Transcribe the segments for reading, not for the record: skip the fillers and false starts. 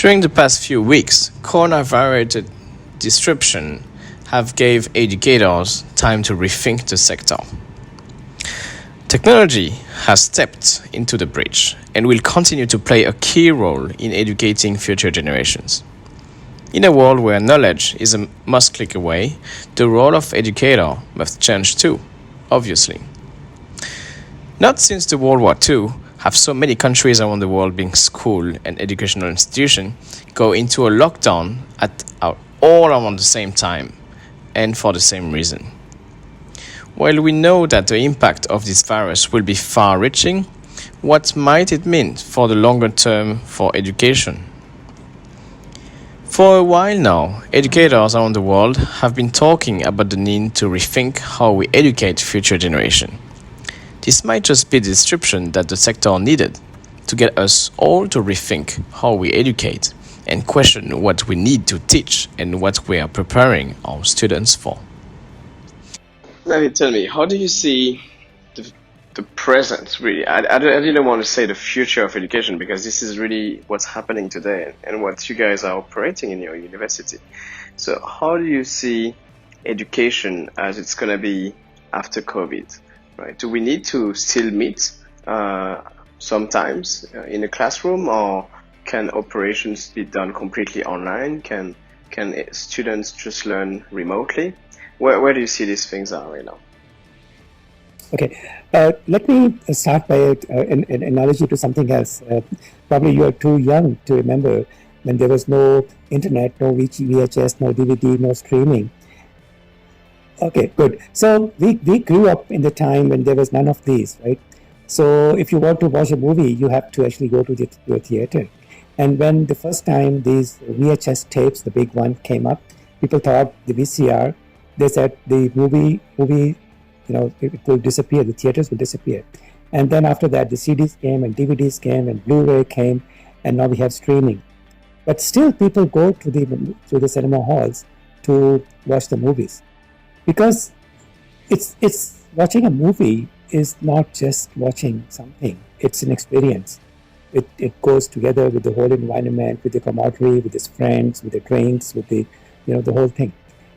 During the past few weeks, coronavirus disruption have gave educators time to rethink the sector. Technology has stepped into the breach and will continue to play a key role in educating future generations. In a world where knowledge is a must click away, the role of educator must change too, obviously. Not since the World War II have so many countries around the world, being school and educational institutions, go into a lockdown all around the same time and for the same reason. While we know that the impact of this virus will be far-reaching, what might it mean for the longer term for education? For a while now, educators around the world have been talking about the need to rethink how we educate future generations. This might just be the description that the sector needed to get us all to rethink how we educate and question what we need to teach and what we are preparing our students for. Naveed, tell me, how do you see the present, really? I didn't want to say the future of education, because this is really what's happening today and what you guys are operating in your university. So how do you see education as it's going to be after COVID? Right? Do we need to still meet sometimes in a classroom, or can operations be done completely online? Can students just learn remotely? Where do you see these things are right now? Okay, let me start by an analogy to something else. Probably you are too young to remember when there was no internet, no VHS, no DVD, no streaming. Okay, good. So we grew up in the time when there was none of these, right? So if you want to watch a movie, you have to actually go to a theater. And when the first time these VHS tapes, the big one, came up, people thought the VCR, they said the movie, it will disappear, the theaters will disappear. And then after that, the CDs came and DVDs came and Blu-ray came, and now we have streaming. But still people go to the cinema halls to watch the movies. Because it's watching a movie is not just watching something, it's an experience. It goes together with the whole environment, with the camaraderie, with his friends, with the drinks, with the whole thing.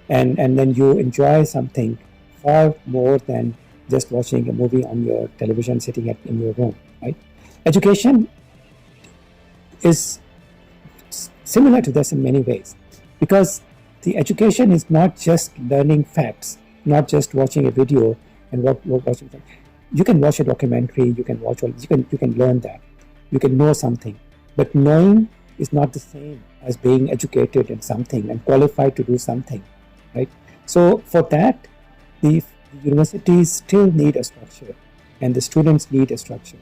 And then you enjoy something far more than just watching a movie on your television sitting in your room, right? Education is similar to this in many ways, because the education is not just learning facts, not just watching a video and watching. You can watch a documentary, you can learn that, you can know something, but knowing is not the same as being educated in something and qualified to do something, right? So for that, the universities still need a structure, and the students need a structure,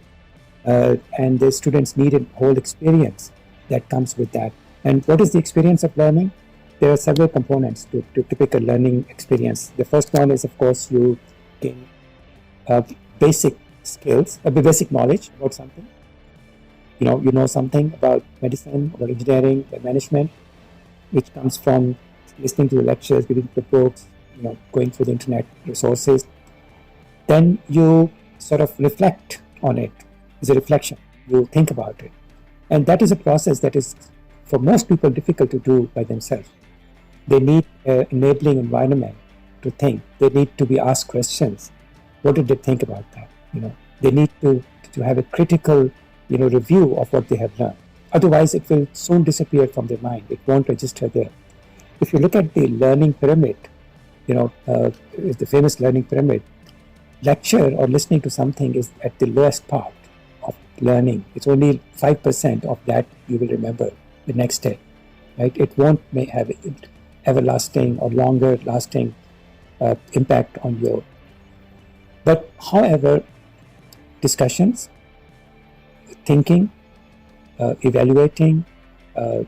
and the students need a whole experience that comes with that. And what is the experience of learning? There are several components to typical learning experience. The first one is, of course, you gain basic skills, basic knowledge about something. You know something about medicine, about engineering, about management, which comes from listening to the lectures, reading the books, going through the internet resources. Then you sort of reflect on it. It's a reflection. You think about it. And that is a process that is, for most people, difficult to do by themselves. They need an enabling environment to think. They need to be asked questions. What did they think about that? They need to have a critical, review of what they have learned. Otherwise, it will soon disappear from their mind. It won't register there. If you look at the learning pyramid, the famous learning pyramid, lecture or listening to something is at the lowest part of learning. It's only 5% of that you will remember the next day, right? It won't have everlasting or longer lasting impact on you. But however, discussions, thinking, evaluating,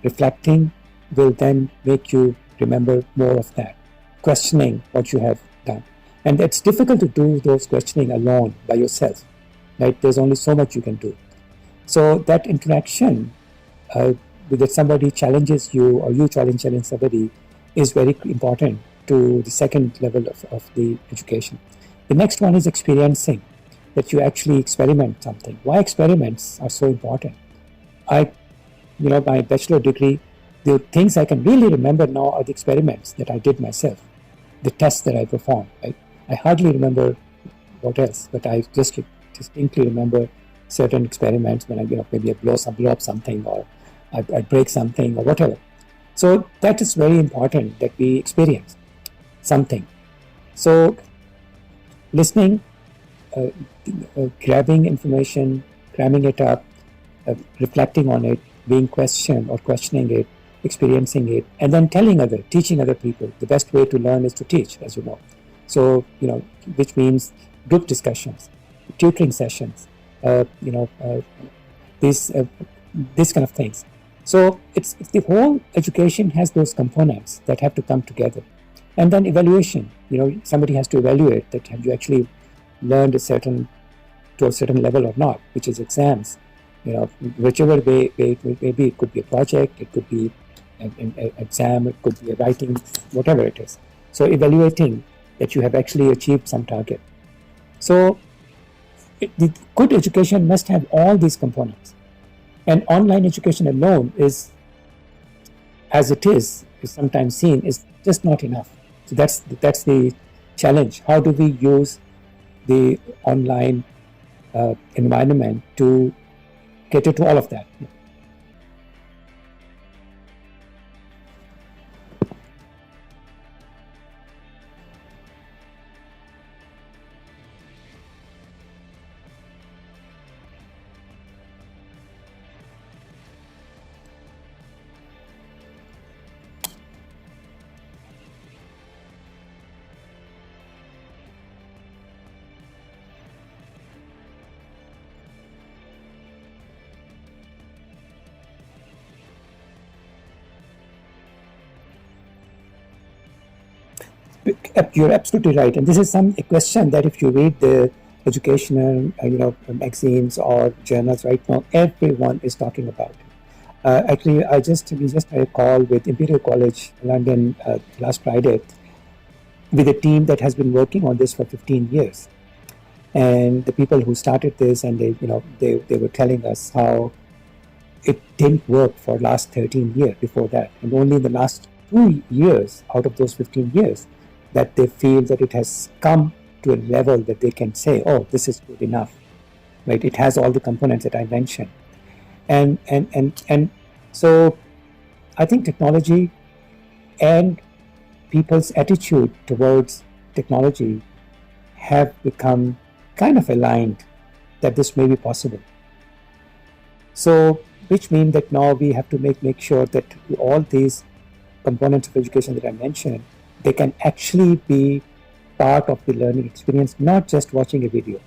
reflecting will then make you remember more of that. Questioning what you have done. And it's difficult to do those questioning alone by yourself, right? There's only so much you can do. So that interaction that somebody challenges you or you challenge somebody is very important to the second level of the education. The next one is experiencing, that you actually experiment something. Why experiments are so important? I my bachelor degree, the things I can really remember now are the experiments that I did myself, the tests that I performed. Right? I hardly remember what else, but I just distinctly remember certain experiments when I, maybe I blow up something, or I break something, or whatever. So that is very important, that we experience something. So listening, grabbing information, cramming it up, reflecting on it, being questioned or questioning it, experiencing it, and then teaching other people. The best way to learn is to teach, as you know. So, which means group discussions, tutoring sessions, these kind of things. So it's the whole education has those components that have to come together. And then evaluation, somebody has to evaluate that have you actually learned to a certain level or not, which is exams. Whichever way it may be, it could be a project, it could be an exam, it could be a writing, whatever it is. So evaluating that you have actually achieved some target. So the good education must have all these components. And online education alone is, as it is sometimes seen, is just not enough. So that's the challenge. How do we use the online environment to cater to all of that? You're absolutely right, and this is a question that if you read the educational, magazines or journals right now, everyone is talking about it. Actually, we just had a call with Imperial College London last Friday with a team that has been working on this for 15 years, and the people who started this, and they were telling us how it didn't work for last 13 years before that, and only in the last 2 years out of those 15 years that they feel that it has come to a level that they can say, oh, this is good enough, right? It has all the components that I mentioned. And so I think technology and people's attitude towards technology have become kind of aligned that this may be possible. So, which means that now we have to make sure that all these components of education that I mentioned, they can actually be part of the learning experience, not just watching a video.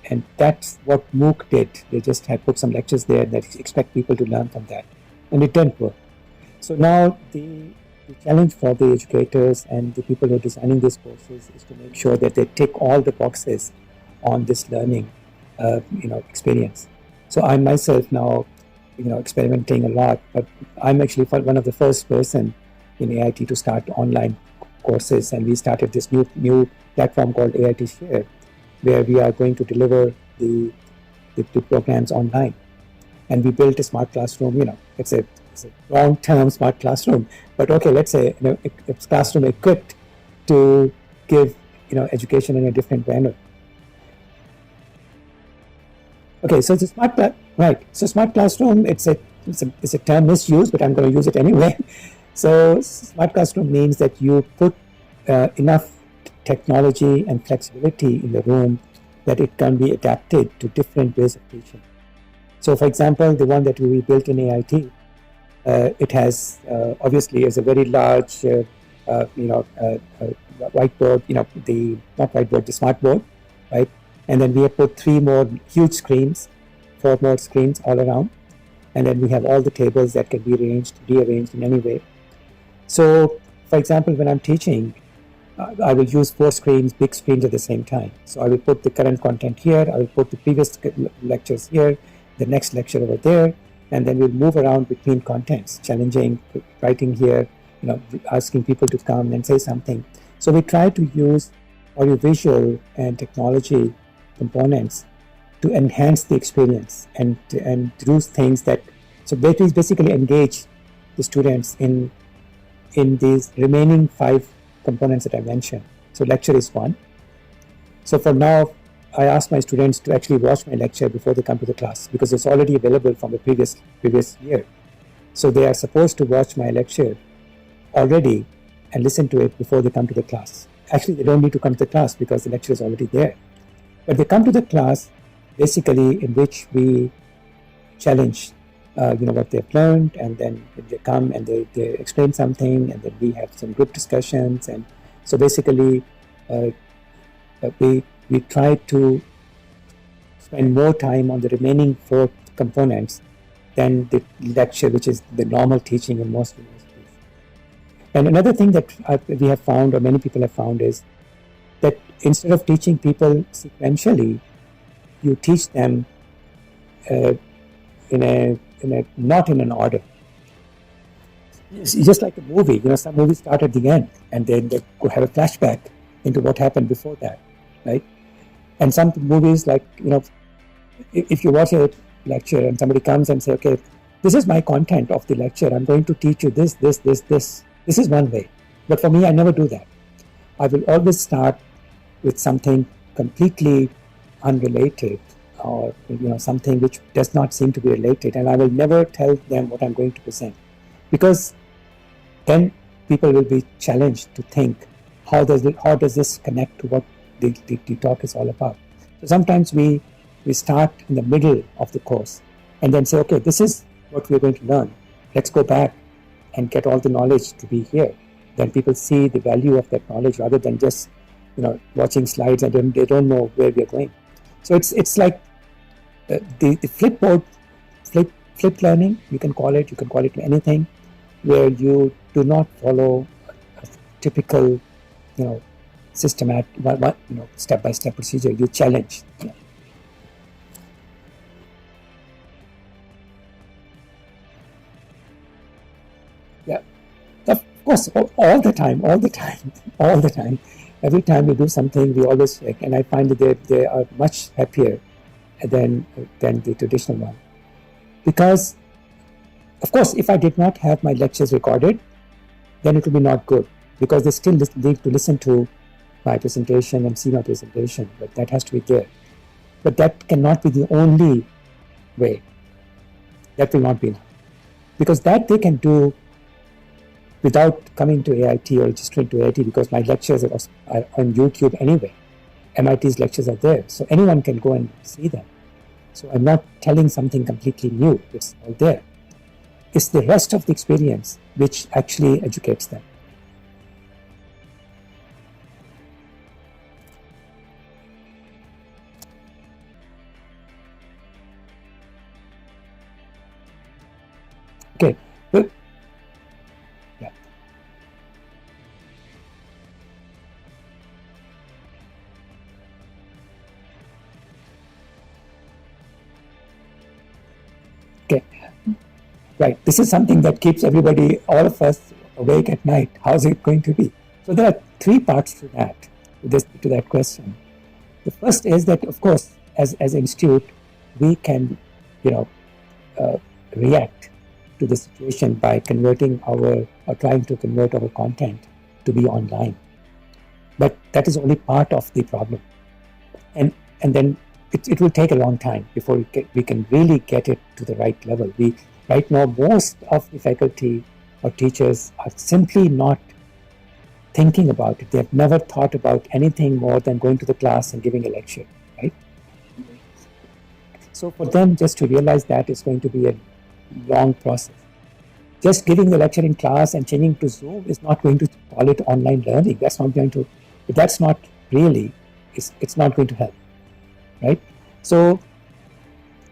And that's what MOOC did. They just had put some lectures there that expect people to learn from that. And it didn't work. So now the challenge for the educators and the people who are designing these courses is to make sure that they tick all the boxes on this learning experience. So I myself now, experimenting a lot, but I'm actually one of the first person in AIT to start online courses, and we started this new platform called AIT Share, where we are going to deliver the programs online. And we built a smart classroom. It's a long-term smart classroom, but okay, let's say a classroom equipped to give education in a different manner. Okay, so the smart classroom. It's a term misused, but I'm going to use it anyway. So smart classroom means that you put enough technology and flexibility in the room that it can be adapted to different ways of teaching. So, for example, the one that we built in AIT, it has obviously is a very large, whiteboard. Not whiteboard, the smart board, right? And then we have put 3 more huge screens, 4 more screens all around, and then we have all the tables that can be rearranged in any way. So, for example, when I'm teaching, I will use 4 screens, big screens at the same time. So I will put the current content here, I will put the previous lectures here, the next lecture over there, and then we'll move around between contents, challenging, writing here, asking people to come and say something. So we try to use audiovisual and technology components to enhance the experience and do things that So basically engage the students in these remaining 5 components that I mentioned. So lecture is one. So for now, I ask my students to actually watch my lecture before they come to the class, because it's already available from the previous year. So they are supposed to watch my lecture already and listen to it before they come to the class. Actually, they don't need to come to the class because the lecture is already there. But they come to the class basically in which we challenge what they've learned, and then they come and they explain something, and then we have some group discussions. And so basically we try to spend more time on the remaining 4 components than the lecture, which is the normal teaching in most universities. And another thing that we have found, or many people have found, is that instead of teaching people sequentially, you teach them not in an order. It's just like a movie. Some movies start at the end, and then they have a flashback into what happened before that, right? And some movies, like, if you watch a lecture and somebody comes and say, okay, this is my content of the lecture, I'm going to teach you this. This is one way. But for me, I never do that. I will always start with something completely unrelated, or something which does not seem to be related, and I will never tell them what I'm going to present, because then people will be challenged to think, how does this connect to what the talk is all about. So sometimes we start in the middle of the course and then say, okay, this is what we're going to learn. Let's go back and get all the knowledge to be here. Then people see the value of that knowledge, rather than just watching slides and they don't know where we're going. So it's like the flip learning, you can call it anything, where you do not follow a typical systematic step-by-step procedure. You challenge. Yeah, of course, all the time. Every time we do something, we always check, and I find that they are much happier than the traditional one. Because, of course, if I did not have my lectures recorded, then it would be not good, because they still need to listen to my presentation and see my presentation, but that has to be there. But that cannot be the only way. That will not be enough, because that they can do without coming to AIT or registering to AIT, because my lectures are on YouTube anyway. MIT's lectures are there, so anyone can go and see them. So I'm not telling something completely new, it's all there. It's the rest of the experience which actually educates them. Okay, well, yeah. Okay, right. This is something that keeps everybody, all of us, awake at night. How's it going to be? So there are 3 parts to that, to that question. The first is that, of course, as an institute, we can, react to the situation by trying to convert our content to be online. But that is only part of the problem, and then it will take a long time before we can really get it to the right level. Right now, most of the faculty or teachers are simply not thinking about it. They have never thought about anything more than going to the class and giving a lecture, right? So for them, just to realize that is going to be a long process. Just giving the lecture in class and changing to Zoom is not going to call it online learning. That's not going to, that's not really, it's not going to help, right? So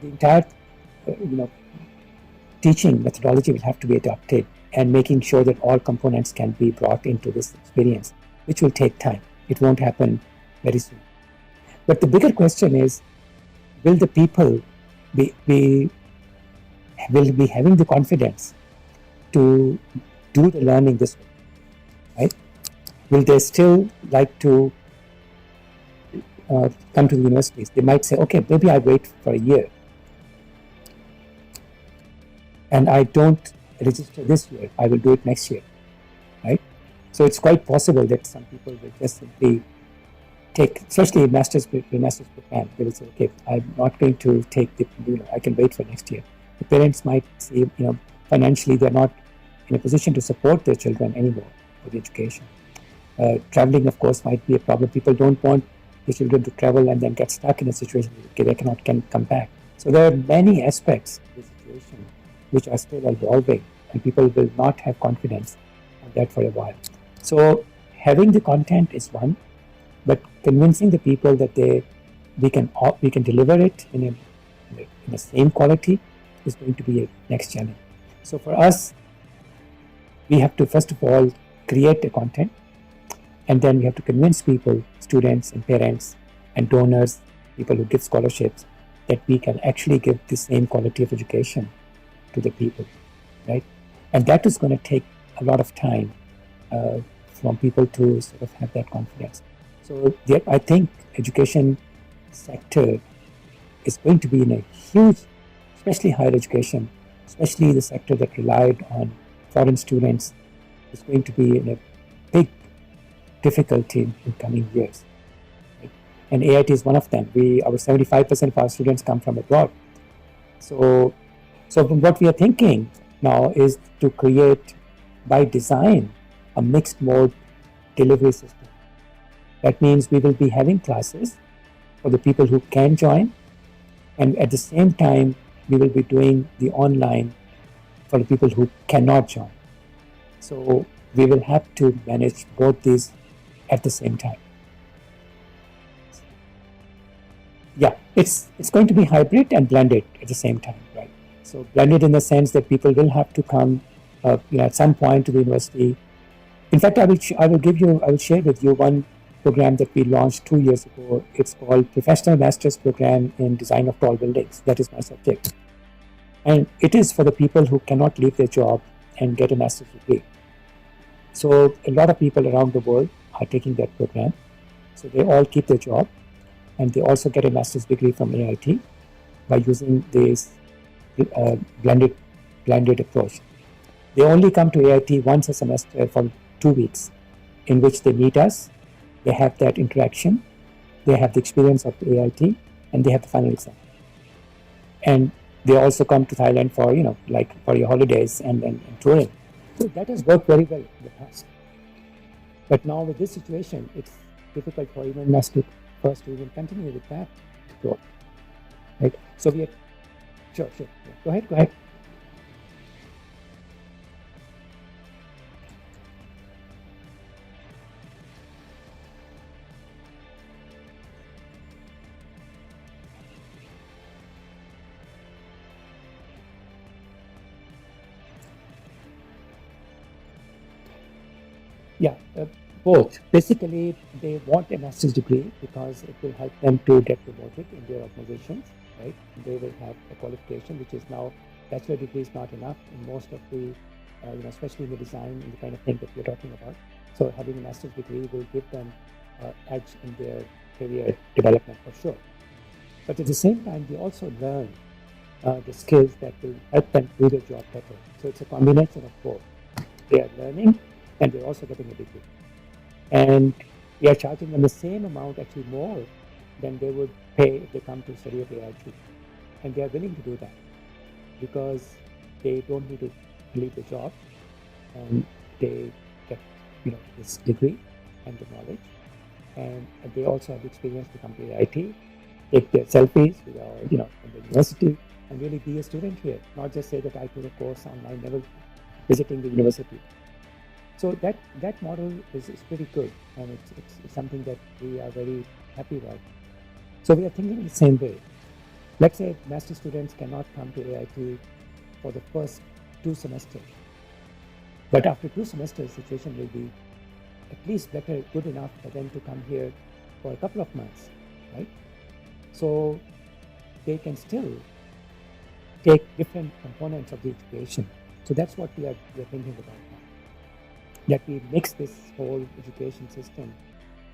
the entire, teaching methodology will have to be adapted, and making sure that all components can be brought into this experience, which will take time. It won't happen very soon. But the bigger question is, will the people be having the confidence to do the learning this way, right? Will they still like to come to the universities? They might say, okay, maybe I wait for a year and I don't register this year, I will do it next year, right? So it's quite possible that some people will just simply take, especially a master's program, they will say, okay, I'm not going to take the, I can wait for next year. The parents might say, financially they're not in a position to support their children anymore for the education. Traveling, of course, might be a problem. People don't want the children to travel and then get stuck in a situation where they can come back. So there are many aspects of the situation which are still evolving, and people will not have confidence on that for a while. So having the content is one, but convincing the people that we can deliver it in the same quality is going to be a next challenge. So for us, we have to first of all create the content, and then we have to convince people, students and parents and donors, people who give scholarships, that we can actually give the same quality of education to the people, right? And that is going to take a lot of time from people to sort of have that confidence. So I think education sector is going to be in a huge, especially higher education, especially the sector that relied on foreign students, is going to be in a big difficulty in coming years. Right? And AIT is one of them. Our 75% of our students come from abroad. So what we are thinking now is to create, by design, a mixed mode delivery system. That means we will be having classes for the people who can join, and at the same time, we will be doing the online for the people who cannot join. So we will have to manage both these at the same time. Yeah, it's going to be hybrid and blended at the same time, right? So blended in the sense that people will have to come, at some point to the university. In fact, I will share with you one program that we launched 2 years ago. It's called Professional Master's Program in Design of Tall Buildings. That is my subject. And it is for the people who cannot leave their job and get a master's degree. So a lot of people around the world are taking that program. So they all keep their job, and they also get a master's degree from AIT by using this blended approach. They only come to AIT once a semester for 2 weeks, in which they meet us, they have that interaction, they have the experience of the AIT, and they have the final exam. And they also come to Thailand for, for your holidays and touring. So that has worked very well in the past. But now with this situation, it's difficult for even us to even continue with that growth, right? So we are, sure. Yeah. Go ahead. Yeah, both. Basically, they want a master's degree because it will help them to get promoted in their organizations, right? They will have a qualification, which is now, bachelor degree is not enough in most of the, especially in the design and the kind of thing that we're talking about. So having a master's degree will give them edge in their career development for sure. But at the same time, they also learn the skills that will help them do their job better. So it's a combination of both. They are learning, and they're also getting a degree. And we are charging them the same amount, actually more, than they would pay if they come to study at AIT. And they are willing to do that because they don't need to leave the job, and they get this degree and the knowledge, and they also have the experience to come to AIT, take their selfies with our, in the university, and really be a student here, not just say that I took a course online, never visiting the university. So that model is pretty good, and it's something that we are very happy about. So we are thinking the same way. Let's say master students cannot come to AIT for the first 2 semesters, but after 2 semesters, the situation will be at least better, good enough for them to come here for a couple of months, right? So they can still take different components of the education. So that's what we are thinking about now. That we mix this whole education system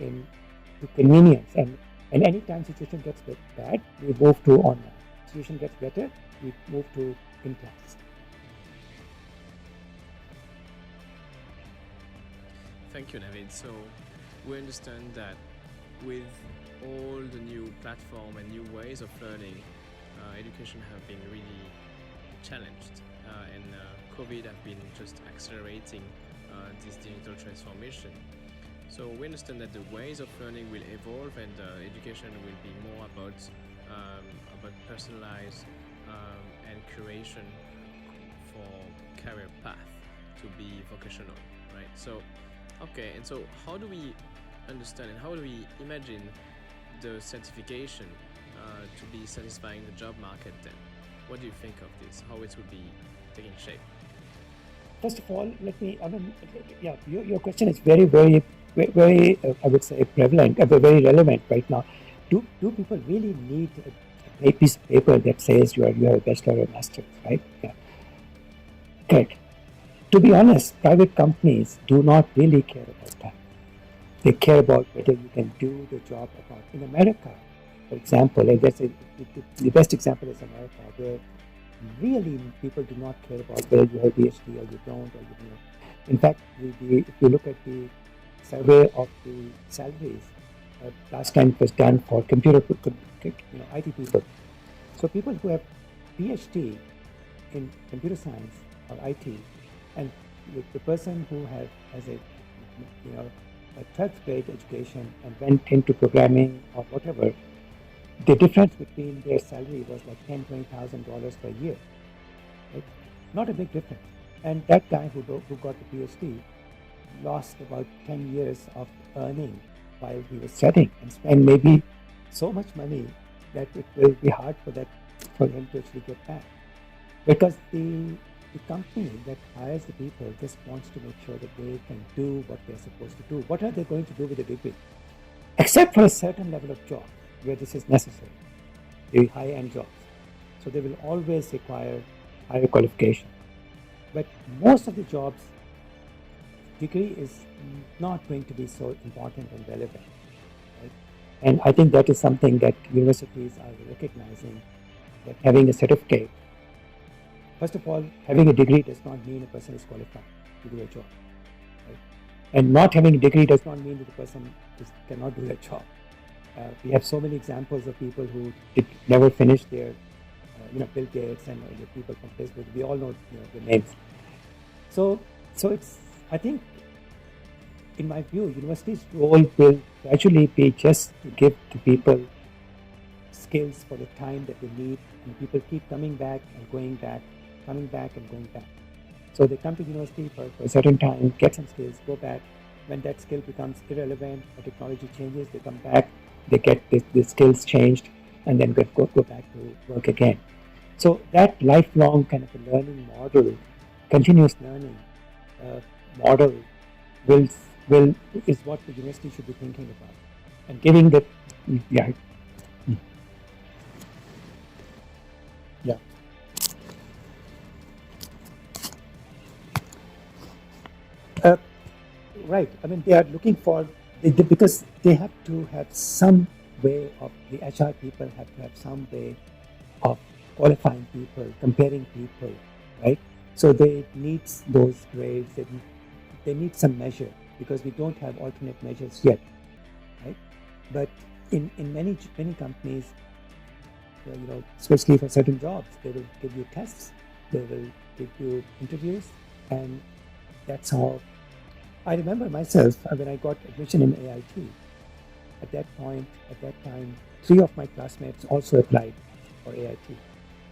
into convenience, and anytime situation gets bad, we move to online. Situation gets better, we move to in-class. Thank you, Naveed. So we understand that with all the new platform and new ways of learning, education have been really challenged, and COVID have been just accelerating this digital transformation. So we understand that the ways of learning will evolve, and education will be more about personalized and curation for career path to be vocational, right? So, okay, and so how do we understand and how do we imagine the certification to be satisfying the job market then? What do you think of this? How it will be taking shape? First of all, yeah, your question is very, I would say, prevalent, very relevant right now. Do people really need a piece of paper that says you are a bachelor or master's, right? Yeah. Correct. To be honest, private companies do not really care about that. They care about whether you can do the job or not. In America, for example, and the best example is America, where really people do not care about whether you have a PhD or you don't, or you know. In fact, if you look at the survey of the salaries, last time it was done for IT people. So people who have PhD in computer science or IT, and the person who has a 12th grade education and went into programming or whatever, the difference between their salary was like $10,000-$20,000 per year. Right? Not a big difference. And that guy who got the PhD lost about 10 years of earning while he was studying and spent maybe so much money that it will be hard for him to actually get back. Because the company that hires the people just wants to make sure that they can do what they're supposed to do. What are they going to do with a degree? Except for a certain level of job where this is necessary, the high-end jobs. So they will always require higher qualification. But most of the jobs, degree is not going to be so important and relevant. Right? And I think that is something that universities are recognizing, that having a certificate, first of all, having a degree does not mean a person is qualified to do a job. Right? And not having a degree does not mean that the person cannot do their job. We have so many examples of people who never finished their, Bill Gates and the people from Facebook. We all know, the names. So it's, I think, in my view, university's role will gradually be just to give to people skills for the time that they need, and people keep coming back and going back, coming back and going back. So they come to university for a certain time, get some skills, go back. When that skill becomes irrelevant or technology changes, they come back, they get the skills changed, and then go back to work again. So that lifelong kind of a learning model, continuous learning model is what the university should be thinking about. And giving the, yeah. Yeah. Right. I mean, they are looking for, because they have to have some way of, the HR people have to have some way of qualifying people, comparing people, right? So they need those grades, they need some measure, because we don't have alternate measures yet, right? But in many companies, especially for certain jobs, they will give you tests, they will give you interviews, and that's how. I remember myself when I got admission in AIT. At that time, 3 of my classmates also applied for AIT,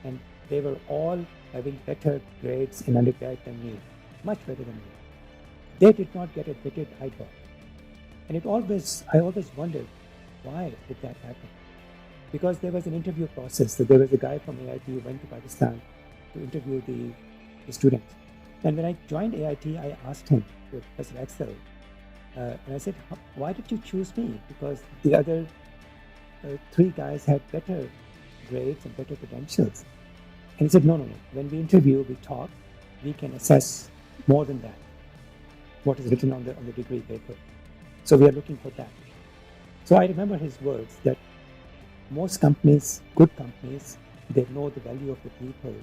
and they were all having better grades in undergrad than me, much better than me. They did not get admitted, I got. And I always wondered, why did that happen? Because there was an interview process. So there was a guy from AIT who went to Pakistan to interview the students. And when I joined AIT, I asked him, Professor Axel, and I said, why did you choose me? Because the other 3 guys had better grades and better credentials. And he said, no. When we interview, we talk, we can assess more than that, what is written on the degree paper. So we are looking for that. So I remember his words that most companies, good companies, they know the value of the people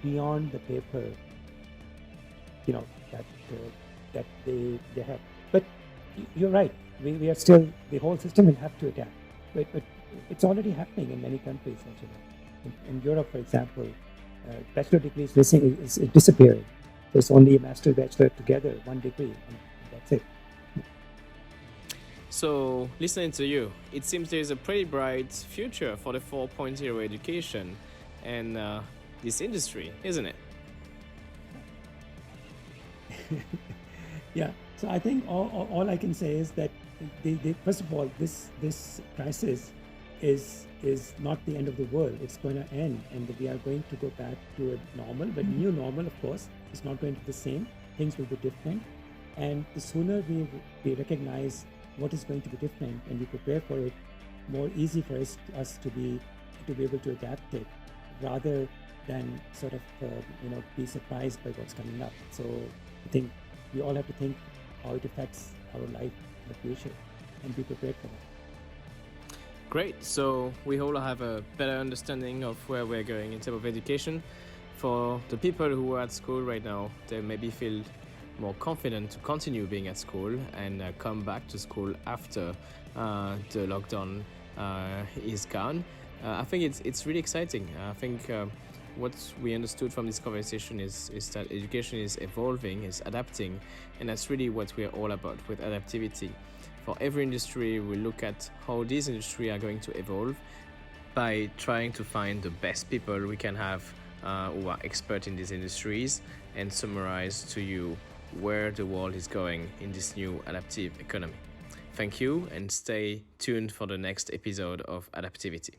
beyond the paper, that they have. but you're right. We are still, the whole system will have to adapt. But it's already happening in many countries, actually. In Europe, for example, bachelor degrees is disappearing. There's only a master bachelor together, one degree, and that's it. So, listening to you, it seems there is a pretty bright future for the 4.0 education and this industry, isn't it? Yeah. So I think all I can say is that first of all, this crisis is not the end of the world. It's going to end, and we are going to go back to a normal, but new normal, of course. It's not going to be the same. Things will be different, and the sooner we recognize what is going to be different and we prepare for it, more easy for us to be able to adapt it, rather than sort of be surprised by what's coming up. So I think we all have to think how it affects our life in the future and be prepared for that. Great. So we all have a better understanding of where we're going in terms of education. For the people who are at school right now, they maybe feel more confident to continue being at school and come back to school after the lockdown is gone. I think it's really exciting. I think what we understood from this conversation is that education is evolving, is adapting, and that's really what we're all about with adaptivity. For every industry, we look at how these industries are going to evolve by trying to find the best people we can have who are expert in these industries and summarize to you where the world is going in this new adaptive economy. Thank you, and stay tuned for the next episode of Adaptivity.